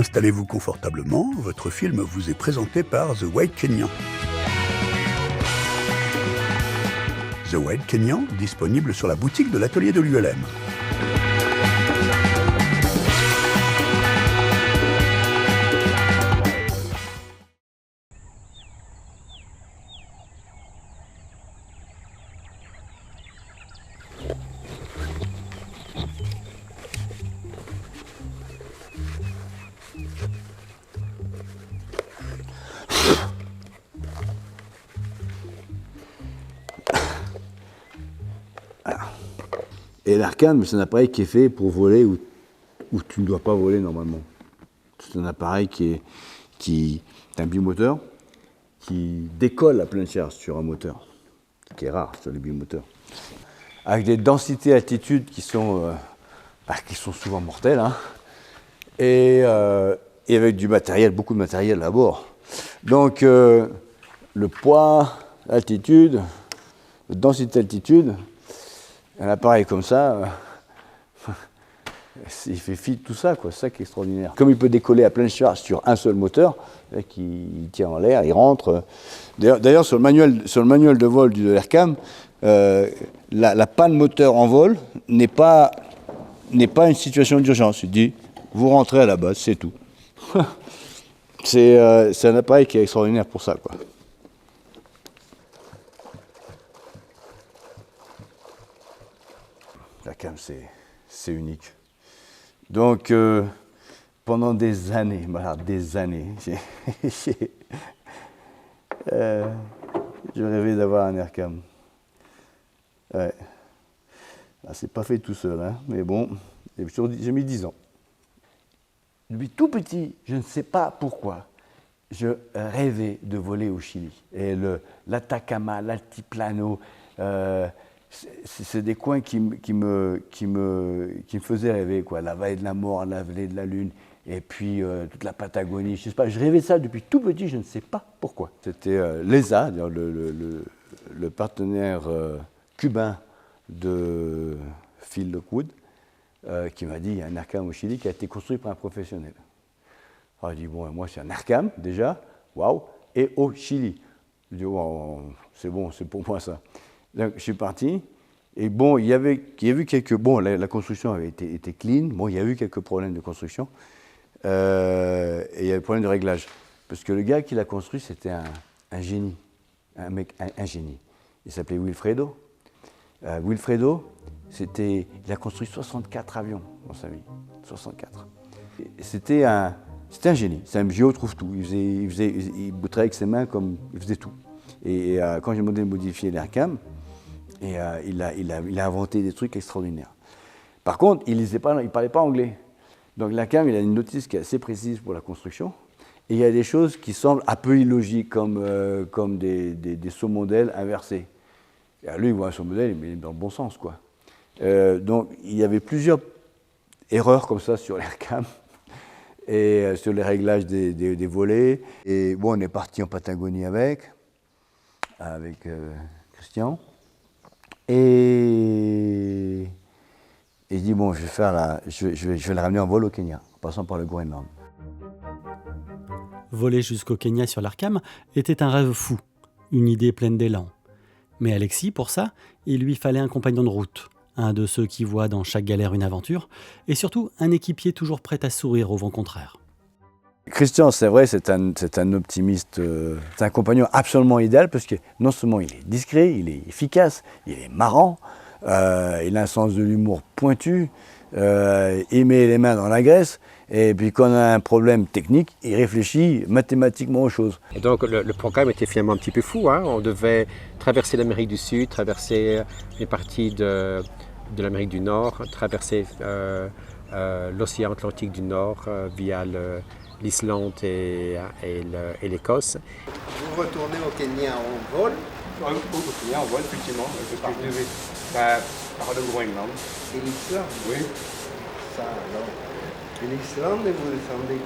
installez-vous confortablement, votre film vous est présenté par The White Kenyan. The White Kenyan, disponible sur la boutique de l'atelier de l'ULM. Et l'Arcam, c'est un appareil qui est fait pour voler où tu ne dois pas voler normalement. C'est un appareil qui est un bimoteur qui décolle à pleine charge sur un moteur, ce qui est rare sur les bimoteurs. Avec des densités altitudes qui sont souvent mortelles, hein, et avec du matériel, beaucoup de matériel à bord. Donc le poids, l'altitude, la densité altitude, un appareil comme ça, il fait fi de tout ça, quoi. C'est ça qui est extraordinaire. Comme il peut décoller à pleine charge sur un seul moteur, il tient en l'air, il rentre. D'ailleurs, sur le manuel de vol de l'Aircam, la panne moteur en vol n'est pas une situation d'urgence. Il dit, vous rentrez à la base, c'est tout. C'est un appareil qui est extraordinaire pour ça, quoi. La cam, c'est unique. Donc, pendant des années, je rêvais d'avoir un Aircam. Ouais. C'est pas fait tout seul, hein, mais bon, j'ai mis 10 ans. Depuis tout petit, je ne sais pas pourquoi, je rêvais de voler au Chili. Et l'Atacama, l'Altiplano, c'est des coins qui me faisaient rêver, quoi. La vallée de la mort, la vallée de la lune, et puis toute la Patagonie. Je sais pas, je rêvais de ça depuis tout petit, je ne sais pas pourquoi. C'était l'ESA, le partenaire cubain de Phil Lockwood, qui m'a dit il y a un Aircam au Chili qui a été construit par un professionnel. Alors, je dis bon, moi c'est un Aircam déjà, waouh, et au Chili. Je dis wow, c'est bon, c'est pour moi ça. Donc, je suis parti, et bon, il y avait quelques... Bon, la construction avait été clean, bon, il y a eu quelques problèmes de construction, et il y avait des problèmes de réglage. Parce que le gars qui l'a construit, c'était un génie, un génie. Il s'appelait Wilfredo. Wilfredo, il a construit 64 avions dans sa vie, 64. C'était un génie, c'est un géo trouve tout. Il travaillait avec ses mains comme il faisait tout. Et quand j'ai demandé de modifier l'Aircam, il a inventé des trucs extraordinaires. Par contre, il ne parlait pas anglais. Donc l'Aircam, il a une notice qui est assez précise pour la construction. Et il y a des choses qui semblent un peu illogiques, comme des sauts-modèles inversés. Et lui, il voit un saut-modèle, il met dans le bon sens, quoi. Donc il y avait plusieurs erreurs comme ça sur l'Aircam et sur les réglages des volets. Et bon, on est parti en Patagonie avec Christian. Et je dis bon, je vais le ramener en vol au Kenya, en passant par le Groenland. Voler jusqu'au Kenya sur l'Aircam était un rêve fou, une idée pleine d'élan. Mais Alexis, pour ça, il lui fallait un compagnon de route, un de ceux qui voient dans chaque galère une aventure, et surtout un équipier toujours prêt à sourire au vent contraire. Christian, c'est vrai, c'est un optimiste, c'est un compagnon absolument idéal parce que non seulement il est discret, il est efficace, il est marrant, il a un sens de l'humour pointu, il met les mains dans la graisse, et puis quand on a un problème technique, il réfléchit mathématiquement aux choses. Et donc le programme était finalement un petit peu fou, hein. On devait traverser l'Amérique du Sud, traverser les parties de l'Amérique du Nord, traverser l'océan Atlantique du Nord via l'Islande et l'Écosse. Vous retournez au Kenya en vol? Au Kenya en vol, effectivement, parce que je devais par le Groenland. Et l'Islande? Oui. Ça alors. Et l'Islande, vous descendez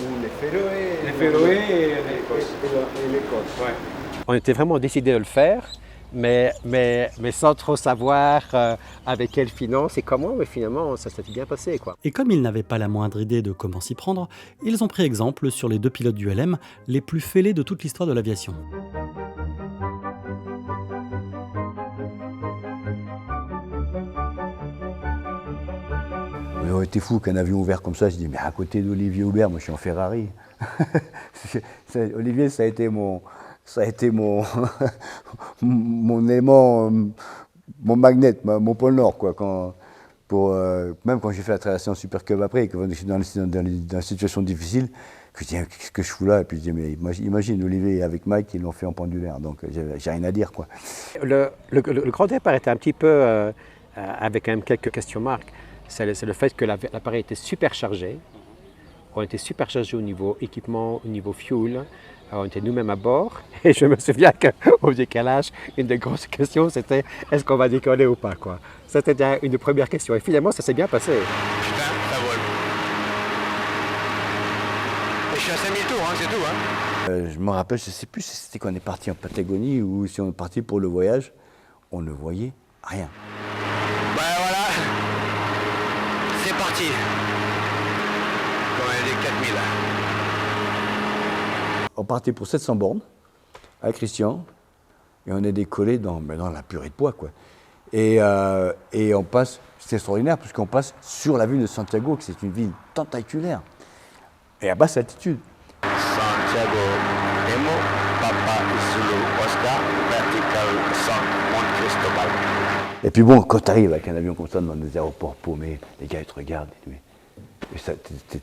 où? Les Féroé? Les Féroé et l'Écosse. Et l'Écosse. Ouais. On était vraiment décidé de le faire, mais sans trop savoir avec quelle finance et comment, mais finalement, ça s'est bien passé, quoi. Et comme ils n'avaient pas la moindre idée de comment s'y prendre, ils ont pris exemple sur les 2 pilotes du LM les plus fêlés de toute l'histoire de l'aviation. On était fous qu'un avion ouvert comme ça. Je dis, mais à côté d'Olivier Aubert, moi je suis en Ferrari. Olivier, ça a été mon mon aimant, mon magnet, mon pôle Nord, quoi. Même quand j'ai fait la traversée en Super Cub après, que je suis dans une situation difficile, que je dis, qu'est-ce que je fous là? Et puis je dis, mais imagine Olivier avec Mike, ils l'ont fait en pendulaire, donc j'ai rien à dire, quoi. Le grand départ était un petit peu avec quand même quelques questions marques. C'est le fait que l'appareil était super chargé. On était super chargé au niveau équipement, au niveau fuel. On était nous-mêmes à bord. Et je me souviens qu'au décalage, une des grosses questions, c'était est-ce qu'on va décoller ou pas, quoi. C'était déjà une des premières questions. Et finalement, ça s'est bien passé. Putain, ça vole. Et je suis à 5000 tours, hein, c'est tout. Hein. Je me rappelle, je ne sais plus si c'était qu'on est parti en Patagonie ou si on est parti pour le voyage. On ne voyait rien. Ben voilà. C'est parti. Quand elle est 4000. On partait pour 700 bornes avec Christian et on est décollé dans la purée de pois, quoi. Et on passe, c'est extraordinaire puisqu'on passe sur la ville de Santiago, qui c'est une ville tentaculaire et à basse altitude. Santiago, Nemo, Papa, Zulu, Oscar, Vertical, San, Monte Cristobal. Et puis bon, quand tu arrives avec un avion comme ça dans des aéroports paumés, les gars ils te regardent et ça,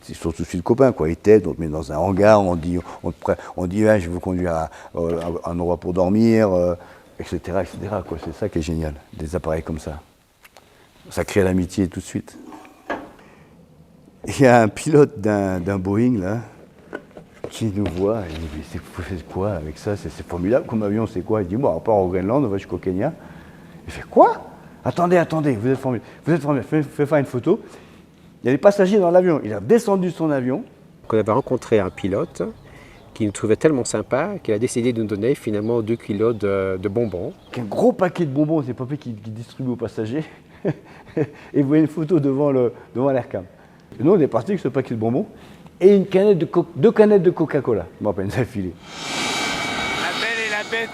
ils sont tout de suite copains, quoi. Ils t'aident, on te met dans un hangar, on dit ah, je vais vous conduire à un endroit pour dormir, etc., quoi. C'est ça qui est génial, des appareils comme ça. Ça crée l'amitié tout de suite. Il y a un pilote d'un Boeing là qui nous voit, il dit mais vous faites quoi avec ça, c'est formidable comme avion, c'est quoi? Il dit bon, on part au Groenland, on va jusqu'au Kenya. Il fait quoi? Attendez, vous êtes formidable, fais faire une photo. Il y a des passagers dans l'avion. Il a descendu son avion. On avait rencontré un pilote qui nous trouvait tellement sympa qu'il a décidé de nous donner finalement 2 kilos de bonbons. Un gros paquet de bonbons, c'est Papé qui distribue aux passagers. Et vous voyez une photo devant l'AirCam. Nous, on est parti avec ce paquet de bonbons et 2 canettes de Coca-Cola. Je me rappelle, ça a filé. La belle et la bête.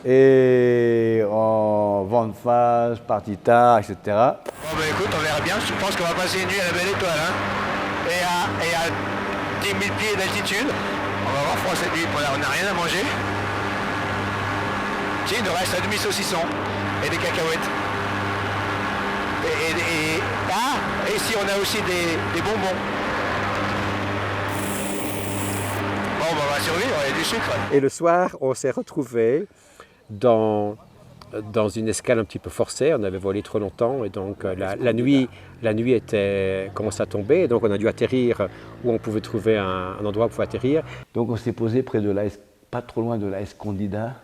Et en vente face, partie tard, etc. Bon ben écoute, on verra bien, je pense qu'on va passer une nuit à la Belle Étoile, hein. Et à 10 000 pieds d'altitude, on va avoir froid cette nuit, on n'a rien à manger. Si, il nous reste un demi-saucisson et des cacahuètes. Et ici on a aussi des bonbons. Bon, ben, on va survivre, il y a du sucre. Et le soir, on s'est retrouvés dans une escale un petit peu forcée. On avait volé trop longtemps et donc la nuit commençait à tomber. Et donc on a dû atterrir où on pouvait trouver un endroit où on pouvait atterrir. Donc on s'est posé près de pas trop loin de la Escondida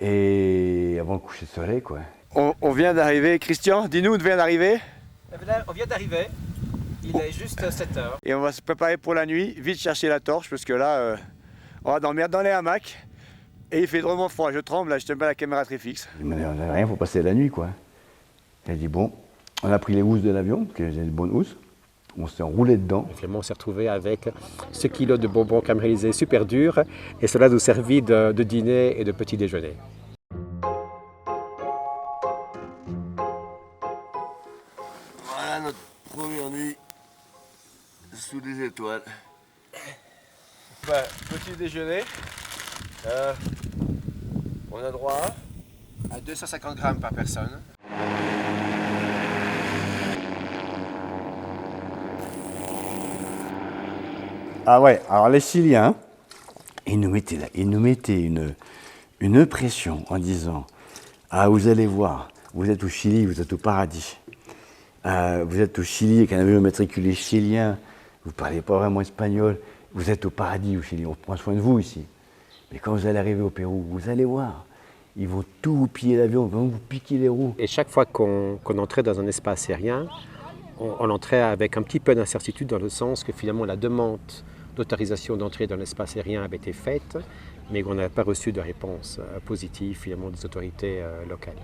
et avant le coucher de soleil, quoi. On vient d'arriver. Christian, dis-nous, on vient d'arriver. On vient d'arriver. Il est juste 7 heures. Et on va se préparer pour la nuit. Vite chercher la torche parce que là, on va dormir dans les hamacs. Et il fait drôlement froid, je tremble, là, je tiens pas la caméra très fixe. Mais on n'a rien pour passer la nuit, quoi. Elle dit bon, on a pris les housses de l'avion, parce que j'ai des bonnes housses. On s'est enroulé dedans. Et finalement, on s'est retrouvé avec ce kilo de bonbons caramélisés super durs. Et cela nous servit de dîner et de petit déjeuner. Voilà notre première nuit sous les étoiles. Petit déjeuner. On a droit À 250 grammes par personne. Ah ouais, alors les Chiliens, ils nous mettaient une pression en disant « Ah, vous allez voir, vous êtes au Chili, vous êtes au paradis. Vous êtes au Chili avec un avion matriculé chilien, vous ne parlez pas vraiment espagnol, vous êtes au paradis au Chili, on prend soin de vous ici. Mais quand vous allez arriver au Pérou, vous allez voir, ils vont tout vous piller l'avion, ils vont vous piquer les roues. » Et chaque fois qu'on entrait dans un espace aérien, on entrait avec un petit peu d'incertitude dans le sens que finalement la demande d'autorisation d'entrer dans l'espace aérien avait été faite, mais qu'on n'avait pas reçu de réponse positive finalement des autorités locales.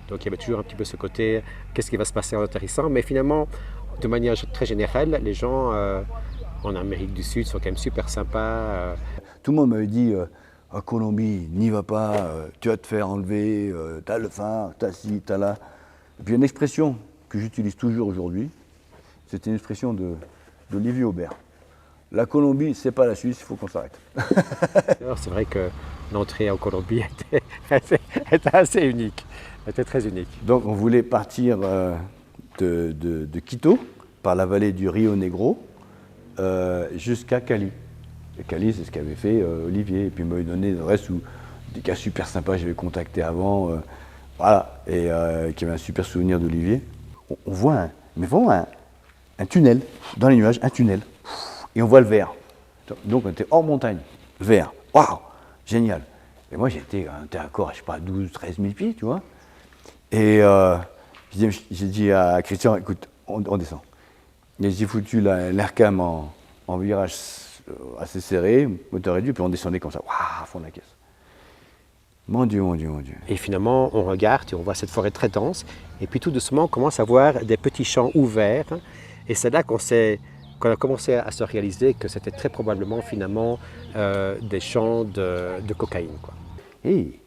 Donc il y avait toujours un petit peu ce côté, qu'est-ce qui va se passer en atterrissant, mais finalement, de manière très générale, les gens en Amérique du Sud sont quand même super sympas. Tout le monde m'avait dit en Colombie, n'y va pas, tu vas te faire enlever, t'as le phare, t'as ci, t'as là. Et puis une expression que j'utilise toujours aujourd'hui, c'était une expression d'Olivier Aubert. La Colombie, c'est pas la Suisse, il faut qu'on s'arrête. C'est vrai que l'entrée en Colombie était assez unique, était très unique. Donc on voulait partir de Quito, par la vallée du Rio Negro, jusqu'à Cali. Et Cali, c'est ce qu'avait fait Olivier. Et puis il m'avait donné le reste où des gars super sympas, j'avais contacté avant. Voilà, et qui avait un super souvenir d'Olivier. On voit un tunnel, dans les nuages, un tunnel. Et on voit le vert. Donc on était hors montagne, vert. Waouh, génial. Et moi on était encore, je sais pas, 12, 13 000 pieds, tu vois. Et j'ai dit à Christian, écoute, on descend. Et j'ai foutu l'AirCam en virage assez serré, moteur réduit, puis on descendait comme ça, waouh, à fond de la caisse. Mon Dieu, mon Dieu, mon Dieu. Et finalement, on regarde et on voit cette forêt très dense. Et puis tout doucement, on commence à voir des petits champs ouverts. Et c'est là qu'on a commencé à se réaliser que c'était très probablement finalement des champs de cocaïne, quoi. Et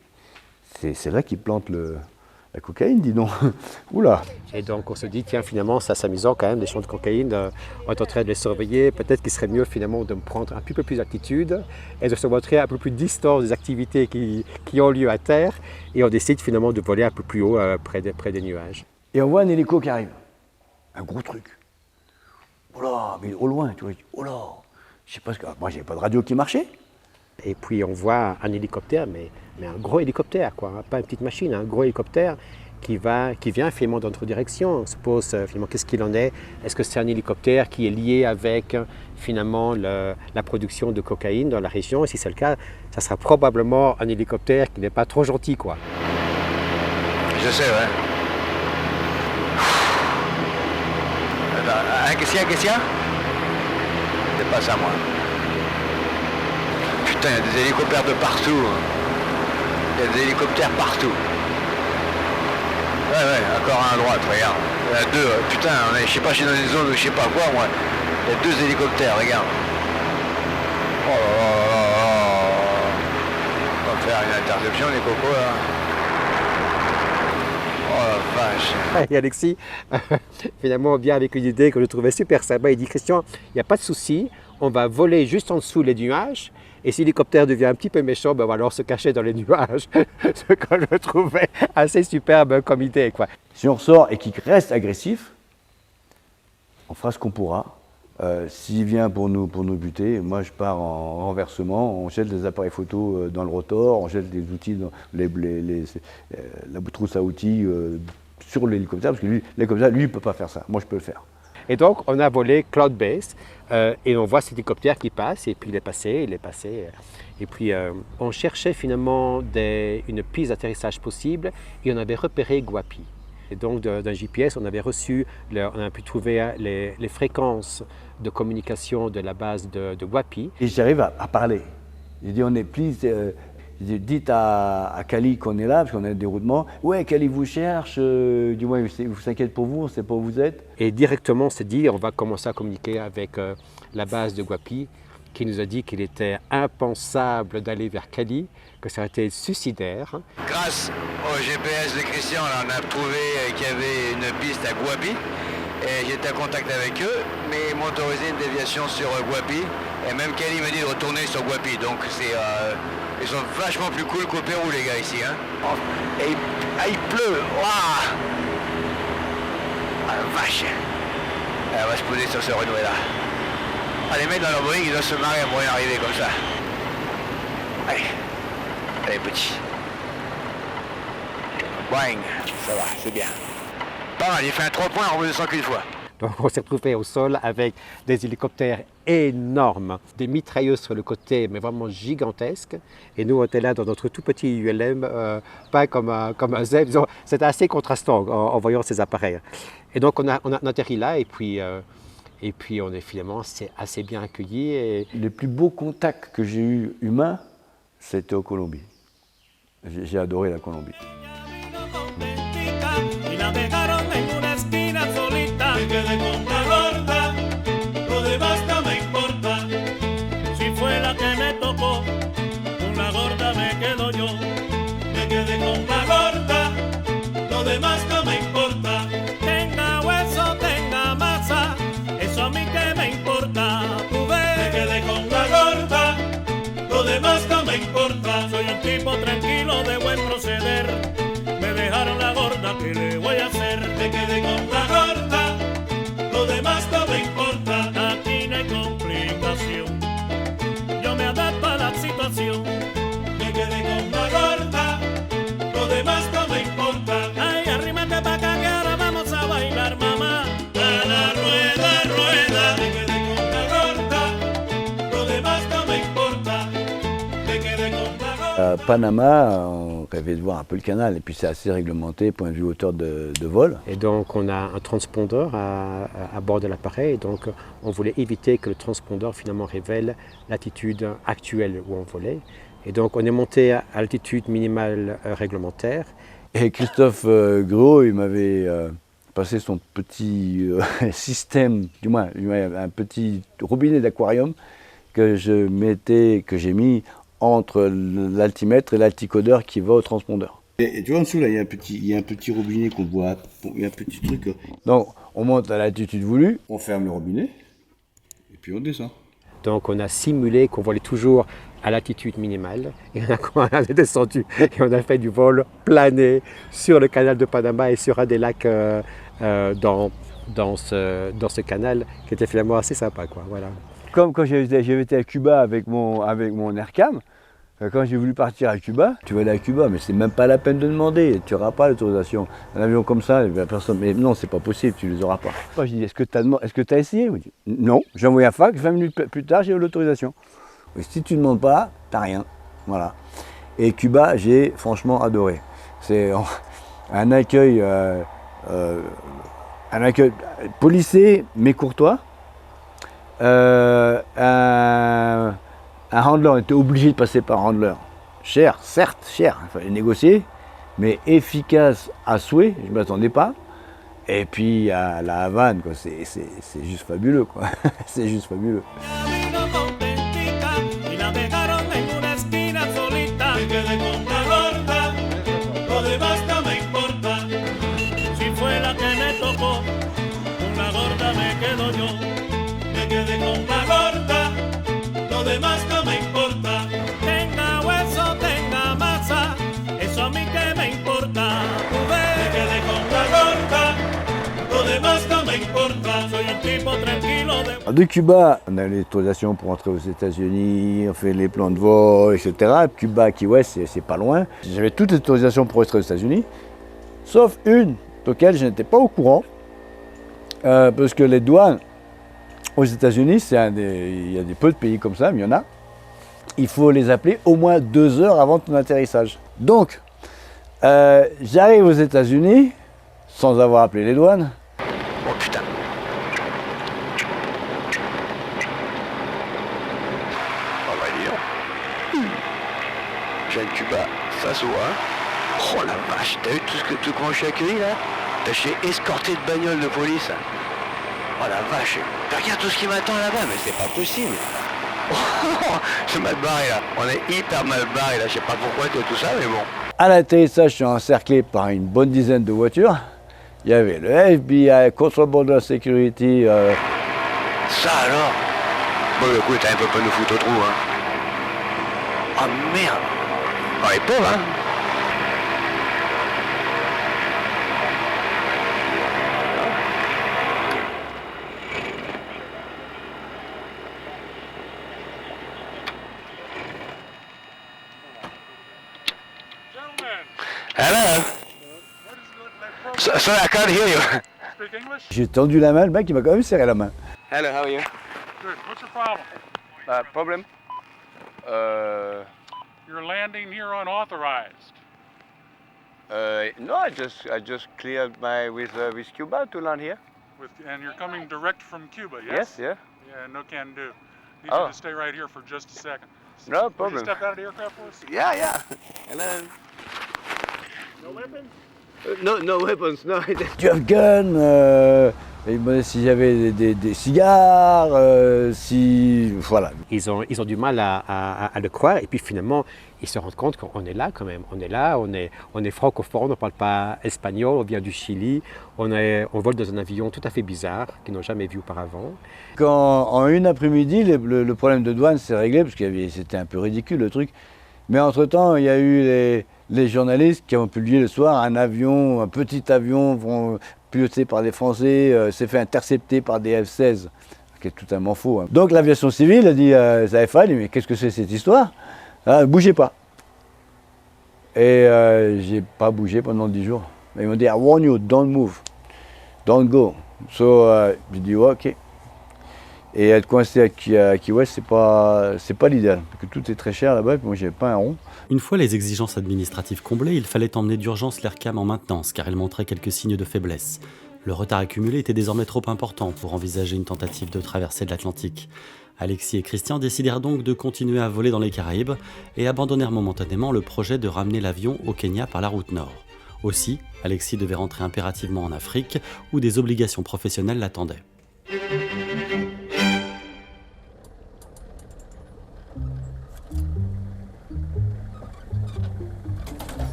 c'est là qu'ils plantent la cocaïne, dis donc. Oula. Et donc on se dit, tiens, finalement, c'est amusant quand même, des champs de cocaïne, on est en train de les surveiller. Peut-être qu'il serait mieux finalement de prendre un petit peu plus d'altitude et de se montrer un peu plus distant des activités qui ont lieu à terre. Et on décide finalement de voler un peu plus haut, près des nuages. Et on voit un hélico qui arrive. Un gros truc. Oh là, mais au loin, tu vois. Oh là. Je sais pas ce que. Moi, j'avais pas de radio qui marchait. Et puis on voit un hélicoptère, mais un gros hélicoptère, quoi, pas une petite machine, un gros hélicoptère qui vient finalement dans notre direction. On se pose finalement qu'est-ce qu'il en est. Est-ce que c'est un hélicoptère qui est lié avec finalement la production de cocaïne dans la région? Et si c'est le cas, ça sera probablement un hélicoptère qui n'est pas trop gentil, quoi. Je sais, ouais. Qu'est-ce qu'il y a? C'est pas ça, moi. Putain, il y a des hélicoptères de partout. Il y a des hélicoptères partout. Ouais, encore un à droite, regarde. Il y en a deux. Putain, je sais pas, je suis dans une zone où je sais pas quoi, moi. Il y a deux hélicoptères, regarde. Oh là là là là. On va faire une interception, les cocos, là. Oh la vache. Et Alexis, finalement, vient avec une idée que je trouvais super sympa. Il dit, Christian, il n'y a pas de souci, on va voler juste en dessous les nuages. Et si l'hélicoptère devient un petit peu méchant, ben on va alors se cacher dans les nuages. Ce que je trouvais assez superbe comme idée, quoi. Si on ressort et qu'il reste agressif, on fera ce qu'on pourra. S'il vient pour nous buter, moi je pars en renversement, on jette des appareils photo dans le rotor, on jette des outils, la trousse à outils sur l'hélicoptère, parce que l'hélicoptère, lui, il ne peut pas faire ça. Moi, je peux le faire. Et donc, on a volé Cloud Base et on voit cet hélicoptère qui passe, et puis il est passé. Et puis, on cherchait finalement une piste d'atterrissage possible et on avait repéré Guapi. Et donc, d'un GPS, on avait on a pu trouver les fréquences de communication de la base de Guapi. Et j'arrive à parler. J'ai dit, on est please. Dites à Cali qu'on est là, parce qu'on a un déroutement. Ouais, Cali vous cherche, du moins, vous s'inquiète pour vous, on ne sait pas où vous êtes. Et directement, on s'est dit, on va commencer à communiquer avec la base de Guapi, qui nous a dit qu'il était impensable d'aller vers Cali, que ça a été suicidaire. Grâce au GPS de Christian, là, on a trouvé qu'il y avait une piste à Guapi. Et j'étais en contact avec eux, mais ils m'ont autorisé une déviation sur Guapi. Et même Cali m'a dit de retourner sur Guapi. Donc ils sont vachement plus cool qu'au Pérou, les gars, ici. Hein. Et il pleut. Waouh, ah la vache. Elle va se poser sur ce renoué-là. Ah, les mecs dans leur Boeing, ils doivent se marrer à moyen arriver comme ça. Allez, petit. Boing, ça va, c'est bien. Pas mal, il fait un 3 points en redescend qu'une fois. Donc on s'est retrouvé au sol avec des hélicoptères énormes, des mitrailleuses sur le côté, mais vraiment gigantesques. Et nous, on était là dans notre tout petit ULM, pas comme un zèbre. C'était assez contrastant en voyant ces appareils. Et donc on a atterri là, et puis Et puis on est finalement assez bien accueillis. Et Les plus beaux contacts que j'ai eus humains, c'était en Colombie. J'ai adoré la Colombie. Y la dejaron en una esquina solita. Me quedé con la gorda, lo demás no me importa. Si fue la que me tocó, con la gorda me quedo yo. Me quedé con la gorda, lo demás no me importa. Tenga hueso, tenga masa, eso a mí que me importa. Tú ves, me quedé con la gorda, lo demás no me importa. Soy un tipo tranquilo de buen proceder. Me dejaron la gorda, ¿qué le voy a hacer? Me quedé con la gorda, lo demás no me importa. Aquí no hay complicación, yo me adapto a la situación. Me quedé con la gorda, lo demás no me importa. Ay, arrímate pa' acá que ahora vamos a bailar, mamá. A la rueda, rueda. Me quedé con la gorda, lo demás no me importa. Me quedé con la gorda. À Panama, on rêvait de voir un peu le canal, et puis c'est assez réglementé, point de vue hauteur de vol. Et donc on a un transpondeur à bord de l'appareil, et donc on voulait éviter que le transpondeur finalement révèle l'altitude actuelle où on volait. Et donc on est monté à l'altitude minimale réglementaire. Et Christophe Gruau, il m'avait passé son petit système, du moins un petit robinet d'aquarium que j'ai mis entre l'altimètre et l'alticodeur qui va au transpondeur. Et tu vois en dessous là, il y a un petit robinet qu'on voit, il y a un petit truc. Donc on monte à l'altitude voulue, on ferme le robinet et puis on descend. Donc on a simulé qu'on volait toujours à l'altitude minimale et on a descendu et on a fait du vol plané sur le canal de Panama et sur un des lacs dans ce canal qui était finalement assez sympa, quoi. Voilà. Comme quand j'avais été à Cuba avec mon Aircam, quand j'ai voulu partir à Cuba, tu veux aller à Cuba, mais c'est même pas la peine de demander, tu n'auras pas l'autorisation. Un avion comme ça, personne, mais non, c'est pas possible, tu les auras pas. Moi, je dis, est-ce que tu as essayé? Il dit, non, j'ai envoyé un fax, 20 minutes plus tard, j'ai eu l'autorisation. Si tu ne demandes pas, t'as rien. Voilà. Et Cuba, j'ai franchement adoré. C'est un accueil policé mais courtois. Un handler, on était obligé de passer par un handler. Cher, certes, cher, il fallait négocier, mais efficace à souhait, je ne m'attendais pas. Et puis à la Havane, quoi, c'est juste fabuleux, quoi. C'est juste fabuleux. De Cuba, on a l'autorisation pour entrer aux États-Unis, on fait les plans de vol, etc. Cuba, Key West, c'est pas loin. J'avais toutes les autorisations pour rentrer aux États-Unis, sauf une, auquel je n'étais pas au courant, parce que les douanes aux États-Unis, il y a des peu de pays comme ça, mais il y en a. Il faut les appeler au moins 2 heures avant ton atterrissage. Donc, j'arrive aux États-Unis sans avoir appelé les douanes. Oh putain. Oh bah dis donc. J'ai le Cuba, ça se voit. Oh la vache, t'as vu tout comment je suis accueilli là? Je suis escorté de bagnole de police. Oh la vache, regarde tout ce qui m'attend là-bas, mais c'est pas possible. Oh, c'est mal barré là, on est hyper mal barré là, je sais pas pourquoi tout ça, mais bon. À l'atterrissage, je suis encerclé par une bonne dizaine de voitures. Il y avait le FBI, Control Border Security. Ça alors? Bon écoute, on peut pas nous foutre au trou, hein. Oh merde. Oh les pauvres, hein. Hello. Sorry, I can't hear you. Speak English? J'ai tendu la main, le mec il m'a quand même serré la main. Hello, how are you? Good. What's your problem? Problem? You're landing here unauthorized. No, I just cleared with Cuba to land here. And you're coming direct from Cuba, yes? Yes, yeah. Yeah, no can do. Need Oh. you to stay right here for just a second. No Would you problem. step out of the aircraft for us? Yeah, yeah. Hello. No weapons? No weapons, no. Tu have gun, il me demandait si j'avais des cigares, si... Voilà. Ils ont du mal à le croire et puis finalement ils se rendent compte qu'on est là quand même. On est là, on est francophone, on ne parle pas espagnol, on vient du Chili, on vole dans un avion tout à fait bizarre qu'ils n'ont jamais vu auparavant. Quand en une après-midi, le problème de douane s'est réglé, parce que c'était un peu ridicule le truc, mais entre-temps il y a eu les journalistes qui ont publié le soir un petit avion piloté par des Français, s'est fait intercepter par des F-16, qui est totalement faux. Hein. Donc l'aviation civile a dit à SAFA, mais qu'est-ce que c'est cette histoire? Bougez pas. Et j'ai pas bougé pendant 10 jours. Ils m'ont dit, I warn you, don't move, don't go. So j'ai dit, ouais, ok. Et être coincé à Key West, c'est pas l'idéal, parce que tout est très cher là-bas, et puis moi j'avais pas un rond. Une fois les exigences administratives comblées, il fallait emmener d'urgence l'Aircam en maintenance, car elle montrait quelques signes de faiblesse. Le retard accumulé était désormais trop important pour envisager une tentative de traversée de l'Atlantique. Alexis et Christian décidèrent donc de continuer à voler dans les Caraïbes et abandonnèrent momentanément le projet de ramener l'avion au Kenya par la route nord. Aussi, Alexis devait rentrer impérativement en Afrique, où des obligations professionnelles l'attendaient.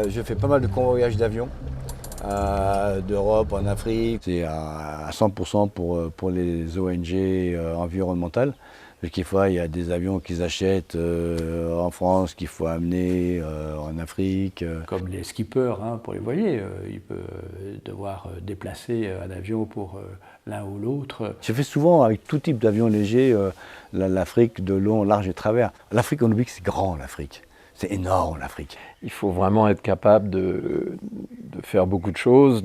Je fais pas mal de convoyages d'avions, d'Europe en Afrique. C'est à 100% pour les ONG environnementales. Quelquefois, il y a des avions qu'ils achètent en France qu'il faut amener en Afrique. Comme les skippers pour les voiliers, ils peuvent devoir déplacer un avion pour l'un ou l'autre. Je fais souvent avec tout type d'avions légers l'Afrique de long, large et travers. L'Afrique, on oublie que c'est grand, l'Afrique. C'est énorme, l'Afrique. Il faut vraiment être capable de faire beaucoup de choses,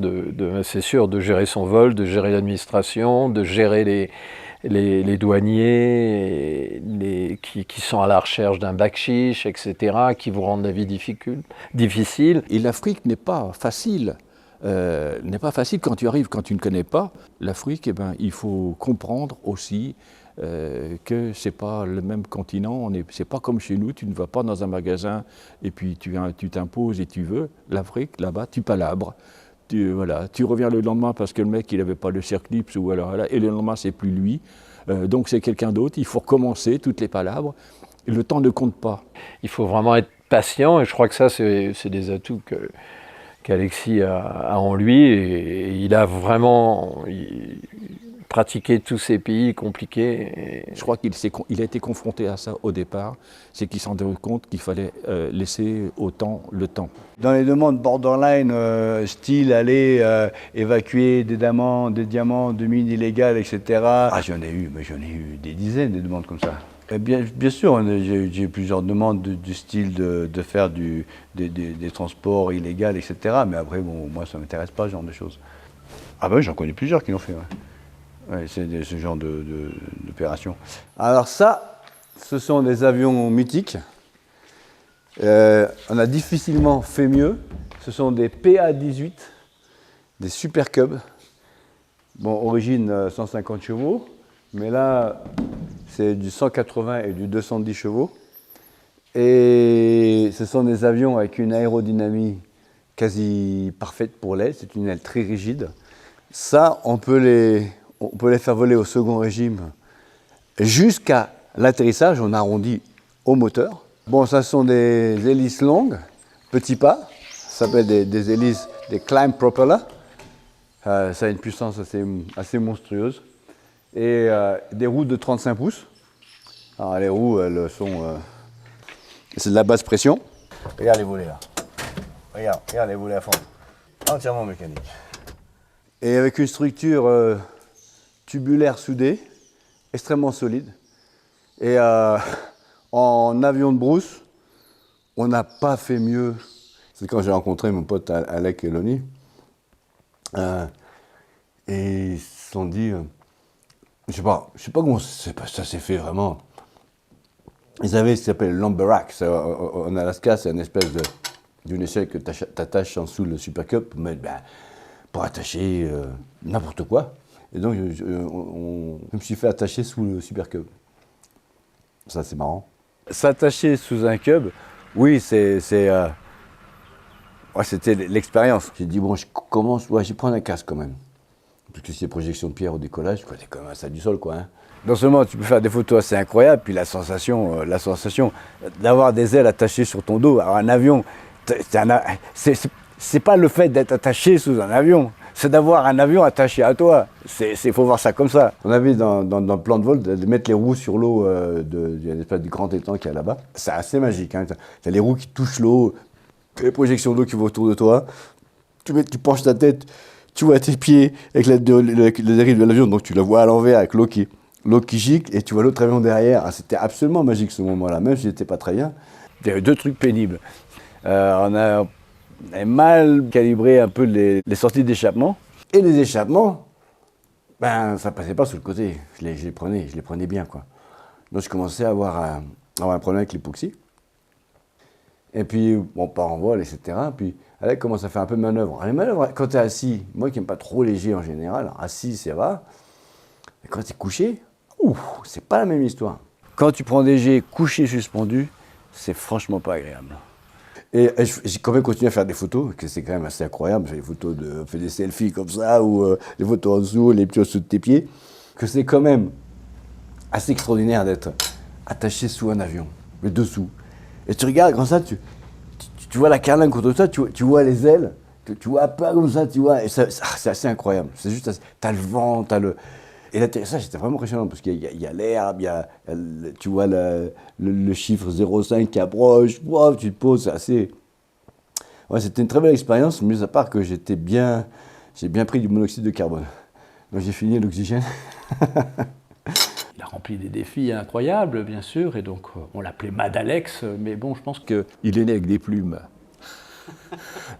c'est sûr, de gérer son vol, de gérer l'administration, de gérer les douaniers qui sont à la recherche d'un bakshish, etc., qui vous rendent la vie difficile. Et l'Afrique n'est pas facile. Quand tu arrives, quand tu ne connais pas l'Afrique, il faut comprendre aussi que ce n'est pas le même continent, c'est pas comme chez nous, tu ne vas pas dans un magasin et puis tu t'imposes et tu veux. L'Afrique, là-bas, tu palabres. Tu reviens le lendemain parce que le mec il n'avait pas le circlips et le lendemain c'est plus lui, donc c'est quelqu'un d'autre, il faut recommencer toutes les palabres, et le temps ne compte pas. Il faut vraiment être patient et je crois que ça c'est des atouts qu'Alexis a en lui et il a vraiment pratiqué tous ces pays compliqués. Je crois qu'il a été confronté à ça au départ, c'est qu'il s'en rendait compte qu'il fallait laisser le temps. Dans les demandes borderline, style aller évacuer des diamants, de mines illégales, etc. J'en ai eu des dizaines de demandes comme ça. Et bien sûr, j'ai eu plusieurs demandes du style de faire des transports illégaux, etc. Mais après, moi, ça ne m'intéresse pas, ce genre de choses. Ah ben, j'en connais plusieurs qui l'ont fait. Ouais, c'est ce genre d'opération. Alors ça, ce sont des avions mythiques. On a difficilement fait mieux. Ce sont des PA-18, des Super Cub. Bon, origine 150 chevaux, mais là, c'est du 180 et du 210 chevaux. Et ce sont des avions avec une aérodynamie quasi parfaite pour l'aile. C'est une aile très rigide. Ça, on peut les faire voler au second régime jusqu'à l'atterrissage. On arrondit au moteur. Bon, ça sont des hélices longues, petits pas. Ça s'appelle des hélices, des climb propeller. Ça a une puissance assez monstrueuse. Et des roues de 35 pouces. Alors les roues, elles sont... c'est de la basse pression. Regarde les volets là. Regarde les volets à fond. Entièrement mécanique. Et avec une structure tubulaire soudée, extrêmement solide. Et en avion de brousse, on n'a pas fait mieux. C'est quand j'ai rencontré mon pote Alec Eloni. Et ils se sont dit, je sais pas comment ça s'est fait vraiment. Ils avaient ce qui s'appelle l'Amberrack. En Alaska, c'est une espèce d'une échelle que tu attaches en dessous le Super Cup pour attacher n'importe quoi. Et donc, je me suis fait attacher sous le Super Cub. Ça, c'est marrant. S'attacher sous un Cub, oui, c'était l'expérience. J'ai dit, bon, je vais prendre un casque quand même. Parce que c'est projection de pierre au décollage, t'es quand même à ça du sol, quoi. Hein. Non seulement tu peux faire des photos assez incroyables, puis la sensation d'avoir des ailes attachées sur ton dos. Alors un avion, c'est pas le fait d'être attaché sous un avion, c'est d'avoir un avion attaché à toi. Il faut voir ça comme ça. On avait dans le plan de vol de mettre les roues sur l'eau il y a une espèce de grand étang qu'il y a là-bas. C'est assez magique. Hein. T'as les roues qui touchent l'eau, les projections d'eau qui vont autour de toi. Tu penches ta tête, tu vois tes pieds avec le dérive de l'avion, donc tu la vois à l'envers avec l'eau qui gicle et tu vois l'autre avion derrière. Ah, c'était absolument magique ce moment-là, même si j'étais pas très bien. Il y avait 2 trucs pénibles. On avait mal calibré un peu les sorties d'échappement. Et les échappements, ça passait pas sous le côté. Je les prenais bien, quoi. Donc je commençais à avoir un problème avec l'époxy. Et puis, on part en vol, etc. Puis, elle commence à faire un peu de manœuvre. Les manœuvres, quand tu es assis, moi qui n'aime pas trop léger en général, assis, ça va. Mais quand tu es couché, c'est pas la même histoire. Quand tu prends des jets couchés suspendus, c'est franchement pas agréable. Et j'ai quand même continué à faire des photos, que c'est quand même assez incroyable. J'ai fait des selfies comme ça, ou des photos en dessous, les petits en dessous de tes pieds. Que c'est quand même assez extraordinaire d'être attaché sous un avion, le dessous. Et tu regardes comme ça, tu vois la carlingue contre toi, tu vois les ailes, tu vois pas comme ça, tu vois. Et c'est assez incroyable. C'est juste, t'as le vent, Et l'atterrissage, c'était vraiment impressionnant parce qu'il y a l'herbe, tu vois le chiffre 0,5 qui approche, wow, tu te poses, c'est assez... Ouais, c'était une très belle expérience, mais à part que j'ai bien pris du monoxyde de carbone. Donc j'ai fini l'oxygène. Il a rempli des défis incroyables, bien sûr, et donc on l'appelait Mad Alex, mais bon, je pense qu'il est né avec des plumes.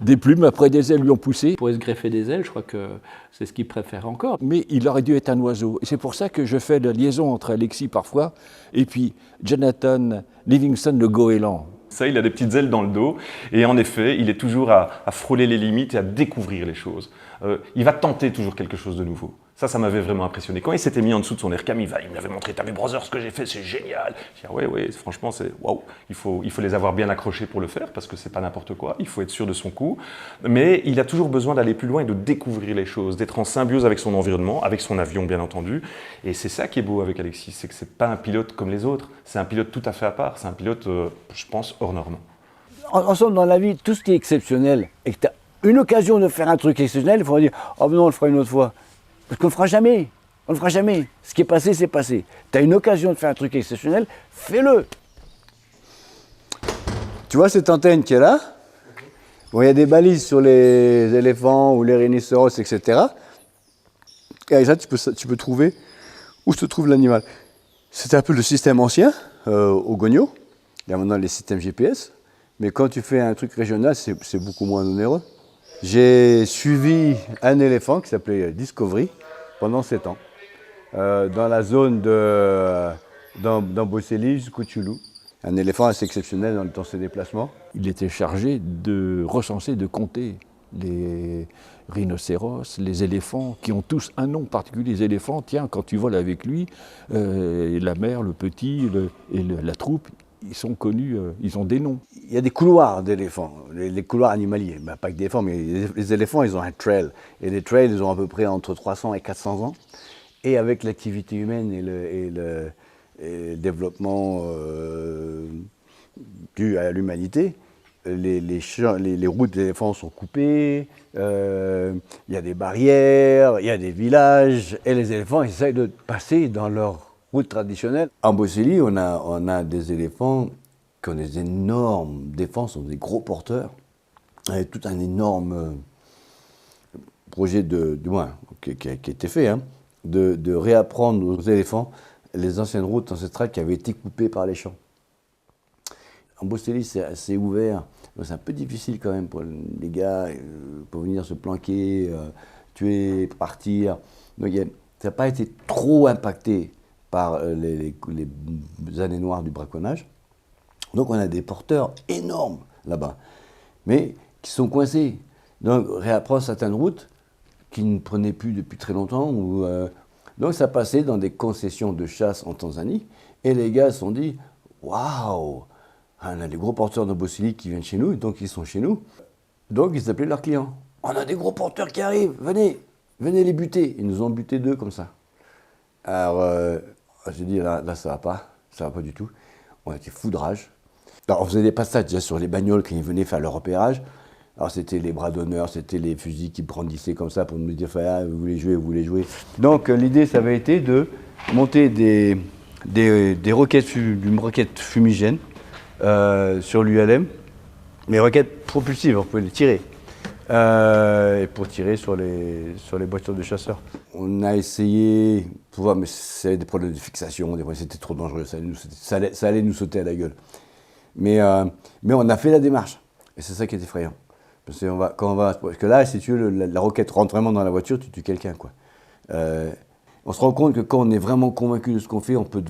Des plumes, après des ailes lui ont poussé. Il pourrait se greffer des ailes, je crois que c'est ce qu'il préfère encore. Mais il aurait dû être un oiseau. Et c'est pour ça que je fais la liaison entre Alexis parfois et puis Jonathan Livingston, le goéland. Ça, il a des petites ailes dans le dos, et en effet, il est toujours à frôler les limites et à découvrir les choses. Il va tenter toujours quelque chose de nouveau. Ça m'avait vraiment impressionné. Quand il s'était mis en dessous de son aircam, il m'avait montré, t'as vu Brother, ce que j'ai fait, c'est génial. Je dis, ouais, franchement, c'est waouh. Il faut les avoir bien accrochés pour le faire, parce que c'est pas n'importe quoi, il faut être sûr de son coup. Mais il a toujours besoin d'aller plus loin et de découvrir les choses, d'être en symbiose avec son environnement, avec son avion, bien entendu. Et c'est ça qui est beau avec Alexis, c'est que c'est pas un pilote comme les autres, c'est un pilote tout à fait à part, c'est un pilote, je pense, hors norme. En somme, dans la vie, tout ce qui est exceptionnel, et que tu as une occasion de faire un truc exceptionnel, il faut dire, oh non, on le fera une autre fois. Parce qu'on ne le fera jamais. On ne le fera jamais. Ce qui est passé, c'est passé. Tu as une occasion de faire un truc exceptionnel, fais-le. Tu vois cette antenne qui est là? Bon, il y a des balises sur les éléphants ou les rhinocéros, etc. Et avec ça, tu peux trouver où se trouve l'animal. C'était un peu le système ancien, au Gogno. Il y a maintenant les systèmes GPS. Mais quand tu fais un truc régional, c'est beaucoup moins onéreux. J'ai suivi un éléphant qui s'appelait Discovery pendant 7 ans, dans la zone d'Amboseli jusqu'au Tchoulou. Un éléphant assez exceptionnel dans ses déplacements. Il était chargé de recenser, de compter les rhinocéros, les éléphants, qui ont tous un nom particulier. Les éléphants, tiens, quand tu voles avec lui, la mère, le petit la troupe, ils sont connus, ils ont des noms. Il y a des couloirs d'éléphants, les couloirs animaliers, pas que des éléphants, mais les éléphants, ils ont un trail. Et les trails, ils ont à peu près entre 300 et 400 ans. Et avec l'activité humaine et le développement dû à l'humanité, les routes d'éléphants sont coupées, il y a des barrières, il y a des villages, et les éléphants essayent de passer dans leur route traditionnelle. En Amboseli, on a des éléphants qui ont des énormes défenses, sont des gros porteurs, avec tout un énorme projet qui a été fait, hein, de réapprendre aux éléphants les anciennes routes ancestrales qui avaient été coupées par les champs. En Amboseli, c'est assez ouvert, donc c'est un peu difficile quand même pour les gars, pour venir se planquer, tuer, partir. Donc ça n'a pas été trop impacté par les années noires du braconnage. Donc on a des porteurs énormes là-bas, mais qui sont coincés. Donc réapprendre certaines routes, qui ne prenaient plus depuis très longtemps. Donc ça passait dans des concessions de chasse en Tanzanie. Et les gars se sont dit, waouh, on a des gros porteurs de bosilic qui viennent chez nous, donc ils sont chez nous. Donc ils appelaient leurs clients. On a des gros porteurs qui arrivent, venez les buter. Ils nous ont buté 2 comme ça. Alors j'ai dit, là ça va pas du tout. On était fous de rage. Alors on faisait des passages déjà sur les bagnoles quand ils venaient faire leur repérage. Alors c'était les bras d'honneur, c'était les fusils qui brandissaient comme ça pour nous dire, ah, vous voulez jouer. Donc l'idée ça avait été de monter des roquettes, une roquette fumigène sur l'ULM, mais roquettes propulsives, on pouvait les tirer, et pour tirer sur les voitures de chasseurs. On a essayé, pour voir, mais c'était des problèmes de fixation, c'était trop dangereux, ça allait nous sauter à la gueule. Mais on a fait la démarche, et c'est ça qui est effrayant. Parce que là, si tu veux, la roquette rentre vraiment dans la voiture, tu tues quelqu'un, quoi. On se rend compte que quand on est vraiment convaincu de ce qu'on fait, on peut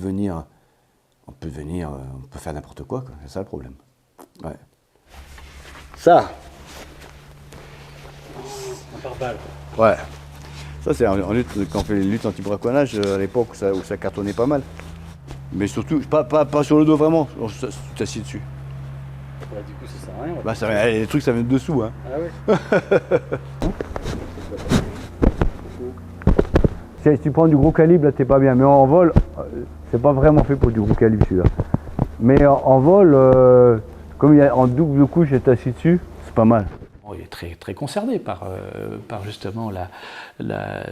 faire n'importe quoi. C'est ça le problème. Ouais. Ça. Un pare-balles. Ouais. Ça, c'est en lutte, quand on fait les luttes anti-braconnage, à l'époque où ça cartonnait pas mal. Mais surtout, pas sur le dos vraiment, tu t'assieds dessus. Ouais, du coup, ça sert à rien. Ouais. Bah, ça, les trucs, ça vient de dessous. Hein. Ah ouais. Si tu prends du gros calibre, là, t'es pas bien. Mais en vol, c'est pas vraiment fait pour du gros calibre, celui-là. Mais en vol, comme il y a en double couche et assis dessus, c'est pas mal. Il est très, très concerné par justement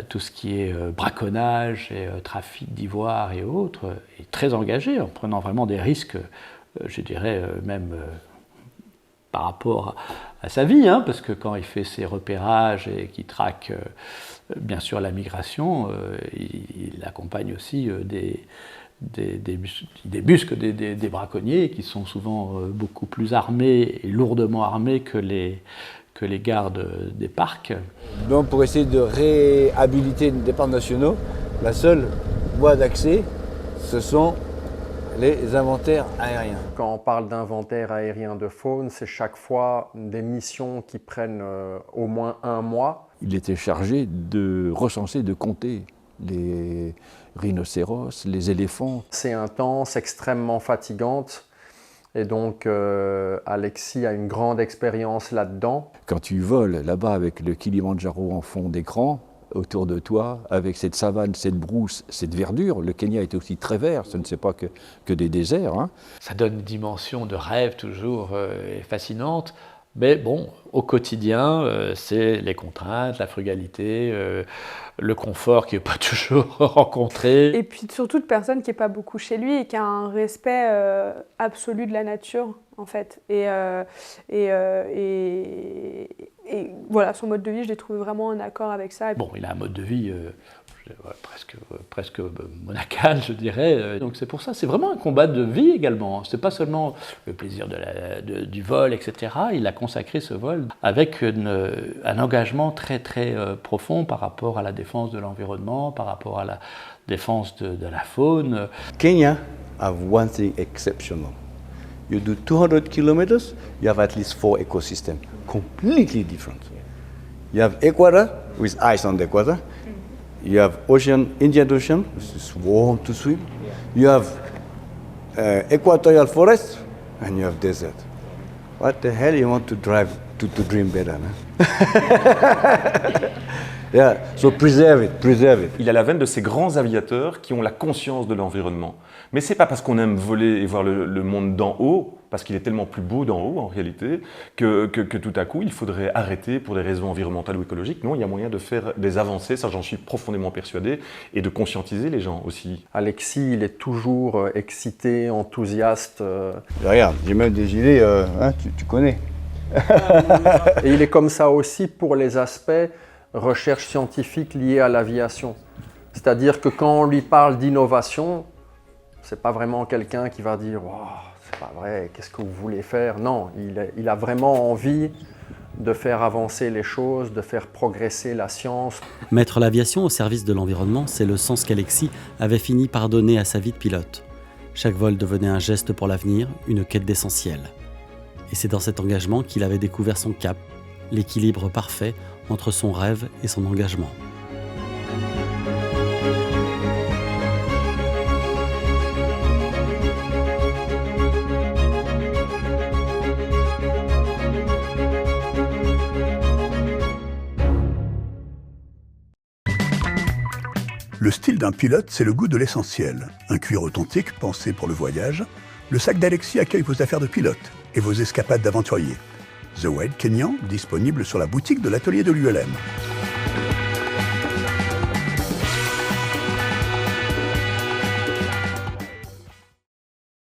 tout ce qui est braconnage et trafic d'ivoire et autres. Il est très engagé en prenant vraiment des risques, je dirais même par rapport à sa vie, hein, parce que quand il fait ses repérages et qu'il traque bien sûr la migration, il accompagne aussi des busques des braconniers qui sont souvent beaucoup plus armés et lourdement armés que les gardes des parcs. Donc pour essayer de réhabiliter des parcs nationaux, la seule voie d'accès, ce sont les inventaires aériens. Quand on parle d'inventaire aérien de faune, c'est chaque fois des missions qui prennent au moins 1 mois. Il était chargé de recenser, de compter les rhinocéros, les éléphants. C'est intense, extrêmement fatigante. Et donc, Alexis a une grande expérience là-dedans. Quand tu voles là-bas avec le Kilimandjaro en fond d'écran, autour de toi, avec cette savane, cette brousse, cette verdure, le Kenya est aussi très vert, ce ne c'est pas que des déserts. Hein. Ça donne une dimension de rêve toujours fascinante. Mais bon, au quotidien, c'est les contraintes, la frugalité, le confort qui n'est pas toujours rencontré. Et puis surtout de personne qui n'est pas beaucoup chez lui et qui a un respect absolu de la nature, en fait. Et voilà, son mode de vie, je l'ai trouvé vraiment en accord avec ça. Bon, il a un mode de vie presque monacal, je dirais. Donc c'est pour ça, c'est vraiment un combat de vie également. C'est pas seulement le plaisir du vol, etc. Il a consacré ce vol avec un engagement très très profond par rapport à la défense de l'environnement, par rapport à la défense de la faune. Kenya have one thing exceptional. You do 200 kilometers, you have at least 4 ecosystems, completely different. You have equator with ice on the equator. You have ocean, Indian Ocean, which is warm to swim. You have equatorial forest, and you have desert. What the hell you want to drive to dream better, man? Yeah, so preserve it. Il a la veine de ces grands aviateurs qui ont la conscience de l'environnement. Mais c'est pas parce qu'on aime voler et voir le monde d'en haut, parce qu'il est tellement plus beau d'en haut en réalité, que tout à coup il faudrait arrêter pour des raisons environnementales ou écologiques. Non, il y a moyen de faire des avancées, ça j'en suis profondément persuadé, et de conscientiser les gens aussi. Alexis, il est toujours excité, enthousiaste. Regarde, j'ai même des gilets, hein, tu connais. Et il est comme ça aussi pour les aspects recherche scientifique liée à l'aviation. C'est-à-dire que quand on lui parle d'innovation, c'est pas vraiment quelqu'un qui va dire wow, c'est pas vrai, qu'est-ce que vous voulez faire? Non, il a vraiment envie de faire avancer les choses, de faire progresser la science. Mettre l'aviation au service de l'environnement, c'est le sens qu'Alexis avait fini par donner à sa vie de pilote. Chaque vol devenait un geste pour l'avenir, une quête d'essentiel. Et c'est dans cet engagement qu'il avait découvert son cap, l'équilibre parfait entre son rêve et son engagement. Le style d'un pilote, c'est le goût de l'essentiel. Un cuir authentique pensé pour le voyage, le sac d'Alexis accueille vos affaires de pilote et vos escapades d'aventurier. The Wild Kenyan, disponible sur la boutique de l'atelier de l'ULM.